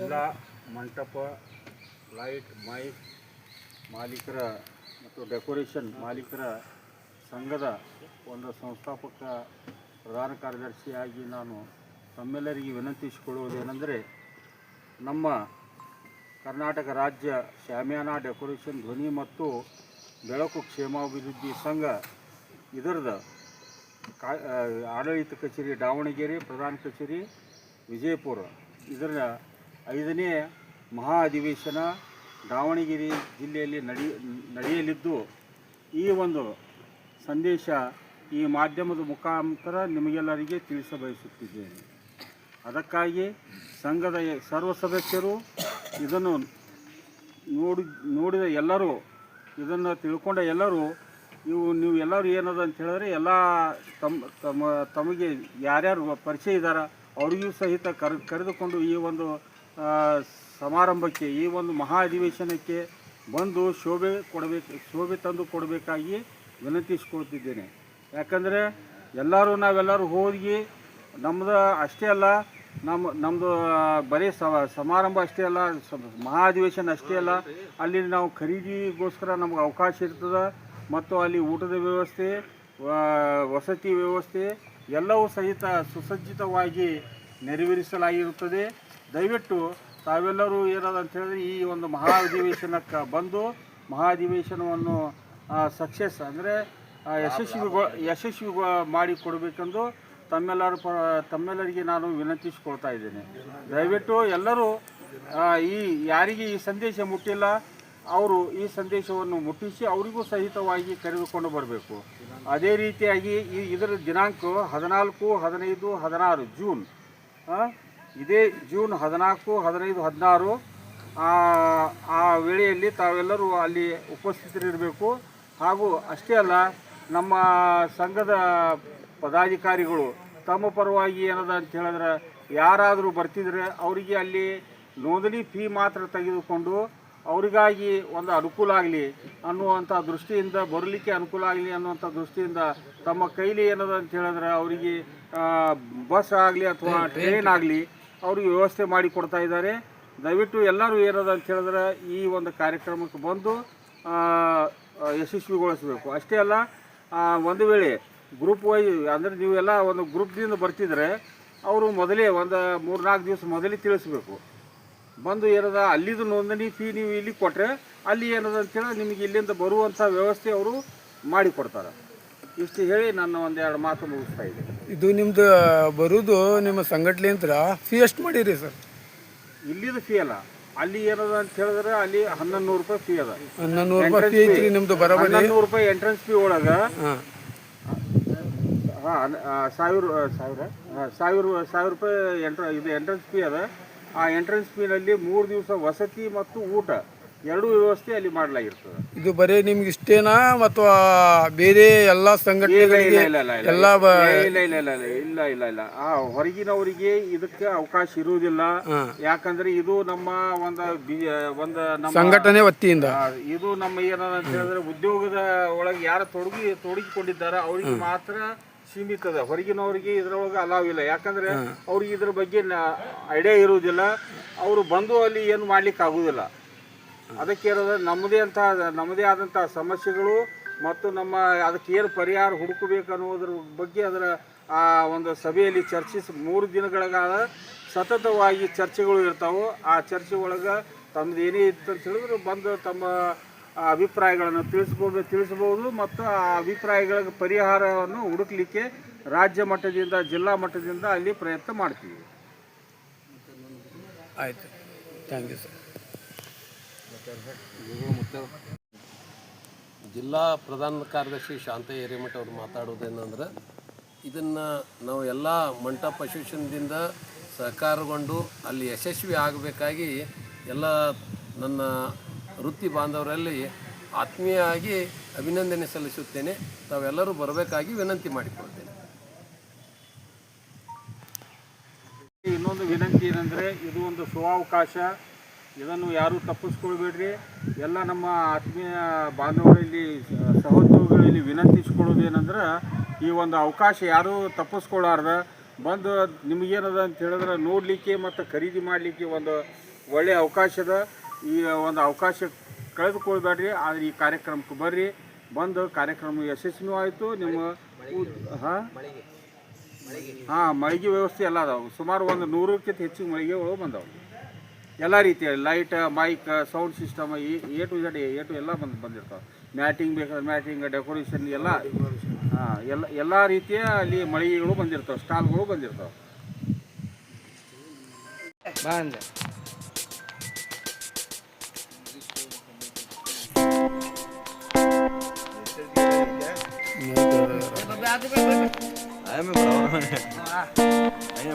ಜಿಲ್ಲಾ ಮಂಟಪ light mic ಮಾಲೀಕರ ಮತ್ತು ಡೆಕೋರೇಷನ್ ಮಾಲೀಕರ ಸಂಘದ ಒಂದು ಸಂಸ್ಥಾಪಕ ಪ್ರಧಾನ ಕಾರ್ಯದರ್ಶಿಯಾಗಿ ನಾನು ತಮ್ಮೆಲ್ಲರಿಗೆ ವಿನಂತಿಸಿಕೊಳ್ಳುವುದೇನೆಂದರೆ, ನಮ್ಮ ಕರ್ನಾಟಕ ರಾಜ್ಯ ಶಾಮಿಯಾನ ಡೆಕೋರೇಷನ್ ಧ್ವನಿ ಮತ್ತು ಬೆಳಕು ಕ್ಷೇಮಾಭಿವೃದ್ಧಿ ಸಂಘ ಇದರದ ಆಡಳಿತ ಕಚೇರಿ ದಾವಣಗೆರೆ, ಪ್ರಧಾನ ಕಚೇರಿ ವಿಜಯಪುರ, ಇದರ 5ನೇ ಮಹಾ ಅಧಿವೇಶನ ದಾವಣಗೆರೆ ಜಿಲ್ಲೆಯಲ್ಲಿ ನಡೆಯಲಿದ್ದು, ಈ ಒಂದು ಸಂದೇಶ ಈ ಮಾಧ್ಯಮದ ಮುಖಾಂತರ ನಿಮಗೆಲ್ಲರಿಗೆ ತಿಳಿಸಬಯಸುತ್ತಿದ್ದೇನೆ. ಅದಕ್ಕಾಗಿ ಸಂಘದ ಸರ್ವ ಸದಸ್ಯರು ಇದನ್ನು ನೋಡಿದ ಎಲ್ಲರೂ, ಇದನ್ನು ತಿಳ್ಕೊಂಡ ಎಲ್ಲರೂ, ನೀವು ಎಲ್ಲರೂ ಏನದ ಅಂತ ಹೇಳಿದ್ರೆ, ಎಲ್ಲ ತಮಗೆ ಯಾರ್ಯಾರು ಪರಿಚಯ ಇದ್ದಾರೆ ಅವರಿಗೂ ಸಹಿತ ಕರೆದುಕೊಂಡು ಈ ಒಂದು ಸಮಾರಂಭಕ್ಕೆ, ಈ ಒಂದು ಮಹಾ ಅಧಿವೇಶನಕ್ಕೆ ಬಂದು ಶೋಭೆ ತಂದು ಕೊಡಬೇಕಾಗಿ ವಿನಂತಿಸಿಕೊಳ್ತಿದ್ದೇನೆ. ಯಾಕಂದರೆ ನಾವೆಲ್ಲರೂ ಹೋಗಿ ನಮ್ಮದು ಅಷ್ಟೇ ಅಲ್ಲ, ನಮ್ಮದು ಬರೀ ಸಮಾರಂಭ ಅಷ್ಟೇ ಅಲ್ಲ, ಮಹಾ ಅಧಿವೇಶನ ಅಷ್ಟೇ ಅಲ್ಲ, ಅಲ್ಲಿ ನಾವು ಖರೀದಿಗೋಸ್ಕರ ನಮ್ಗೆ ಅವಕಾಶ ಇರ್ತದೆ. ಮತ್ತು ಅಲ್ಲಿ ಊಟದ ವ್ಯವಸ್ಥೆ, ವಸತಿ ವ್ಯವಸ್ಥೆ ಎಲ್ಲವೂ ಸಹಿತ ಸುಸಜ್ಜಿತವಾಗಿ ನೆರವೇರಿಸಲಾಗಿರುತ್ತದೆ. ದಯವಿಟ್ಟು ತಾವೆಲ್ಲರೂ ಏನದ ಅಂತ ಹೇಳಿದ್ರೆ, ಈ ಒಂದು ಮಹಾ ಅಧಿವೇಶನಕ್ಕೆ ಬಂದು ಮಹಾ ಅಧಿವೇಶನವನ್ನು ಸಕ್ಸಸ್ ಅಂದರೆ ಯಶಸ್ವಿ ಮಾಡಿಕೊಡಬೇಕೆಂದು ತಮ್ಮೆಲ್ಲರಿಗೆ ನಾನು ವಿನಂತಿಸಿಕೊಳ್ತಾ ಇದ್ದೇನೆ. ದಯವಿಟ್ಟು ಎಲ್ಲರೂ ಯಾರಿಗೆ ಈ ಸಂದೇಶ ಮುಟ್ಟಿಲ್ಲ ಅವರು ಈ ಸಂದೇಶವನ್ನು ಮುಟ್ಟಿಸಿ ಅವರಿಗೂ ಸಹಿತವಾಗಿ ಕರೆದುಕೊಂಡು ಬರಬೇಕು. ಅದೇ ರೀತಿಯಾಗಿ ಇದರ ದಿನಾಂಕ 14, 15, 16 ಜೂನ್, ಇದೇ ಜೂನ್ 14, 15, 16 ಆ ವೇಳೆಯಲ್ಲಿ ತಾವೆಲ್ಲರೂ ಅಲ್ಲಿ ಉಪಸ್ಥಿತರಿರಬೇಕು. ಹಾಗೂ ಅಷ್ಟೇ ಅಲ್ಲ, ನಮ್ಮ ಸಂಘದ ಪದಾಧಿಕಾರಿಗಳು ತಮ್ಮ ಪರವಾಗಿ ಏನದ ಅಂತ ಹೇಳಿದ್ರೆ, ಯಾರಾದರೂ ಬರ್ತಿದ್ರೆ ಅವರಿಗೆ ಅಲ್ಲಿ ನೋಂದಣಿ ಫೀ ಮಾತ್ರ ತೆಗೆದುಕೊಂಡು ಅವರಿಗಾಗಿ ಒಂದು ಅನುಕೂಲ ಆಗಲಿ ಅನ್ನುವಂಥ ದೃಷ್ಟಿಯಿಂದ, ಬರಲಿಕ್ಕೆ ಅನುಕೂಲ ಆಗಲಿ ಅನ್ನುವಂಥ ದೃಷ್ಟಿಯಿಂದ ತಮ್ಮ ಕೈಲಿ ಏನದ ಅಂತ ಹೇಳಿದ್ರೆ ಅವರಿಗೆ ಬಸ್ ಆಗಲಿ ಅಥವಾ ಟ್ರೈನ್ ಆಗಲಿ ಅವ್ರಿಗೆ ವ್ಯವಸ್ಥೆ ಮಾಡಿ ಕೊಡ್ತಾ ಇದ್ದಾರೆ. ದಯವಿಟ್ಟು ಎಲ್ಲರೂ ಏನದ ಅಂತ ಹೇಳಿದ್ರೆ ಈ ಒಂದು ಕಾರ್ಯಕ್ರಮಕ್ಕೆ ಬಂದು ಯಶಸ್ವಿಗೊಳಿಸಬೇಕು. ಅಷ್ಟೇ ಅಲ್ಲ, ಒಂದು ವೇಳೆ ಗ್ರೂಪ್ ವೈಸ್ ಅಂದರೆ ನೀವೆಲ್ಲ ಒಂದು ಗ್ರೂಪ್ದಿಂದ ಬರ್ತಿದ್ರೆ ಅವರು ಮೊದಲೇ ಒಂದು 3-4 ದಿವಸ ಮೊದಲೇ ತಿಳಿಸ್ಬೇಕು. ಬಂದು ಏನದ ಅಲ್ಲಿದು ನೋಂದಣಿ ಫೀ ನೀವು ಇಲ್ಲಿ ಕೊಟ್ಟರೆ ಅಲ್ಲಿ ಏನದ ಅಂತೇಳಿ ನಿಮಗೆ ಇಲ್ಲಿಂದ ಬರುವಂಥ ವ್ಯವಸ್ಥೆ ಅವರು ಮಾಡಿಕೊಡ್ತಾರೆ. ಇಷ್ಟು ಹೇಳಿ ನನ್ನ 1-2 ಮಾತು ಮುಗಿಸ್ತಾ ಇದ್ದೀನಿ. ಇದು ನಿಮ್ಮದು ಬರೋದು ನಿಮ್ಮ ಸಂಘಟನೆಂತ್ರ ಫೀ ಎಷ್ಟು ಮಾಡಿರಿ ಸರ್? ಇಲ್ಲಿದು ಫೀ ಅಲ್ಲ, ಅಲ್ಲಿ ಏನದ ಅಂತ ಹೇಳಿದ್ರೆ ಅಲ್ಲಿ 1100 ರೂಪಾಯಿ ಫೀ ಅದ. 1100 ರೂಪಾಯಿ ಫೀ ಐತ್ರಿ ನಿಮ್ಮದು ಬರೋಬರಿ. 1100 ರೂಪಾಯಿ ಎಂಟ್ರೆನ್ಸ್ ಫೀ ಒಳಗೆ 1000 ರೂಪಾಯಿ ಇದು ಎಂಟ್ರೆನ್ಸ್ ಫೀ ಅದ. ಆ ಎಂಟ್ರೆನ್ಸ್ ಫೀನಲ್ಲಿ 3 ದಿವಸ ವಸತಿ ಮತ್ತು ಊಟ ಎರಡೂ ವ್ಯವಸ್ಥೆ ಅಲ್ಲಿ ಮಾಡಲಾಗಿರ್ತದೆ. ಇದು ಬರೀ ನಿಮ್ಗೆ ಇಷ್ಟೇನಾ ಮತ್ತು ಬೇರೆ ಎಲ್ಲ ಸಂಘಟನೆಗಳಿಗೆ ಎಲ್ಲ ಇಲ್ಲ ಹೊರಗಿನವರಿಗೆ ಇದಕ್ಕೆ ಅವಕಾಶ ಇರುವುದಿಲ್ಲ. ಯಾಕಂದ್ರೆ ಇದು ನಮ್ಮ ಒಂದು ಸಂಘಟನೆ ವತಿಯಿಂದ ಇದು ನಮ್ಮ ಏನಂತ ಹೇಳಿದ್ರೆ ಉದ್ಯೋಗದ ಒಳಗೆ ಯಾರು ತೊಡಗಿಕೊಂಡಿದ್ದಾರೆ ಅವರಿಗೆ ಮಾತ್ರ ಸೀಮಿತ ಅದ. ಹೊರಗಿನವರಿಗೆ ಇದ್ರೊಳಗೆ ಅಲಾವ್ ಇಲ್ಲ. ಯಾಕಂದ್ರೆ ಅವ್ರಿಗೆ ಇದ್ರ ಬಗ್ಗೆ ಐಡಿಯಾ ಇರುವುದಿಲ್ಲ. ಅವರು ಬಂದು ಅಲ್ಲಿ ಏನು ಮಾಡ್ಲಿಕ್ಕೆ ಆಗುವುದಿಲ್ಲ. ಅದಕ್ಕೆ ಇರೋದು ನಮ್ಮದೇ ಆದಂಥ ಸಮಸ್ಯೆಗಳು ಮತ್ತು ಅದಕ್ಕೆ ಏನು ಪರಿಹಾರ ಹುಡುಕಬೇಕು ಅನ್ನೋದ್ರ ಬಗ್ಗೆ ಅದರ ಆ ಒಂದು ಸಭೆಯಲ್ಲಿ ಚರ್ಚಿಸಿ 3 ದಿನಗಳಾದ ಸತತವಾಗಿ ಚರ್ಚೆಗಳು ಇರ್ತಾವೆ. ಆ ಚರ್ಚೆ ಒಳಗೆ ತಮ್ಮದು ಏನೇ ಇತ್ತು ಅಂತ ಹೇಳಿದ್ರು ಬಂದು ತಮ್ಮ ಅಭಿಪ್ರಾಯಗಳನ್ನು ತಿಳಿಸಬಹುದು ಮತ್ತು ಆ ಅಭಿಪ್ರಾಯಗಳ ಪರಿಹಾರವನ್ನು ಹುಡುಕಲಿಕ್ಕೆ ರಾಜ್ಯ ಮಟ್ಟದಿಂದ, ಜಿಲ್ಲಾ ಮಟ್ಟದಿಂದ ಅಲ್ಲಿ ಪ್ರಯತ್ನ ಮಾಡ್ತೀವಿ. ಆಯಿತು, ಥ್ಯಾಂಕ್ ಯು ಸರ್. ಜಿಲ್ಲಾ ಪ್ರಧಾನ ಕಾರ್ಯದರ್ಶಿ ಶಾಂತಯ್ಯ ಹಿರೇಮಠ ಅವರು ಮಾತಾಡೋದೇನೆಂದ್ರೆ, ಇದನ್ನು ನಾವು ಎಲ್ಲ ಮಂಟಪ ಅಸೋಸಿಯೇಷನ್ದಿಂದ ಸಹಕಾರಗೊಂಡು ಅಲ್ಲಿ ಯಶಸ್ವಿ ಆಗಬೇಕಾಗಿ ಎಲ್ಲ ನನ್ನ ವೃತ್ತಿ ಬಾಂಧವರಲ್ಲಿ ಆತ್ಮೀಯವಾಗಿ ಅಭಿನಂದನೆ ಸಲ್ಲಿಸುತ್ತೇನೆ. ತಾವೆಲ್ಲರೂ ಬರಬೇಕಾಗಿ ವಿನಂತಿ ಮಾಡಿಕೊಳ್ತೇನೆ. ಇನ್ನೊಂದು ವಿನಂತಿ ಏನಂದರೆ, ಇದು ಒಂದು ಸುವಕಾಶ, ಇದನ್ನು ಯಾರೂ ತಪ್ಪಿಸ್ಕೊಳ್ಬೇಡ್ರಿ. ಎಲ್ಲ ನಮ್ಮ ಆತ್ಮೀಯ ಬಾಂಧವರಲ್ಲಿ, ಸಹೋದ್ಯೋಗಿಗಳಲ್ಲಿ ವಿನಂತಿಸ್ಕೊಳ್ಳೋದೇನೆಂದ್ರೆ, ಈ ಒಂದು ಅವಕಾಶ ಯಾರೂ ತಪ್ಪಿಸ್ಕೊಳ್ಳಾರ್ದ ಬಂದು ನಿಮಗೇನದ ಅಂತ ಹೇಳಿದ್ರೆ ನೋಡಲಿಕ್ಕೆ ಮತ್ತು ಖರೀದಿ ಮಾಡಲಿಕ್ಕೆ ಒಂದು ಒಳ್ಳೆಯ ಅವಕಾಶದ ಈ ಒಂದು ಅವಕಾಶ ಕಳೆದುಕೊಳ್ಬೇಡ್ರಿ. ಆದರೆ ಈ ಕಾರ್ಯಕ್ರಮಕ್ಕೆ ಬರ್ರಿ, ಬಂದು ಕಾರ್ಯಕ್ರಮ ಯಶಸ್ವಿನೂ ಆಯಿತು. ನಿಮ್ಮ ಮಳಿಗೆ ವ್ಯವಸ್ಥೆ ಎಲ್ಲ ಅದಾವೆ. ಸುಮಾರು ಒಂದು 100ಕ್ಕಿಂತ ಹೆಚ್ಚಿಗೆ ಮಳಿಗೆಗಳು ಬಂದವು. ಎಲ್ಲ ರೀತಿಯ light, mike, sound system, A to ಎಲ್ಲ ಬಂದಿರ್ತಾವೆ. ಮ್ಯಾಟಿಂಗ್ ಬೇಕಾದ್ರೆ ಮ್ಯಾಟಿಂಗ್, ಡೆಕೋರೇಷನ್ ಎಲ್ಲ ಎಲ್ಲ ರೀತಿಯ ಅಲ್ಲಿ ಮಳಿಗೆಗಳು ಬಂದಿರ್ತಾವೆ, ಸ್ಟಾಲ್ಗಳು ಬಂದಿರ್ತಾವೆ. Ayo,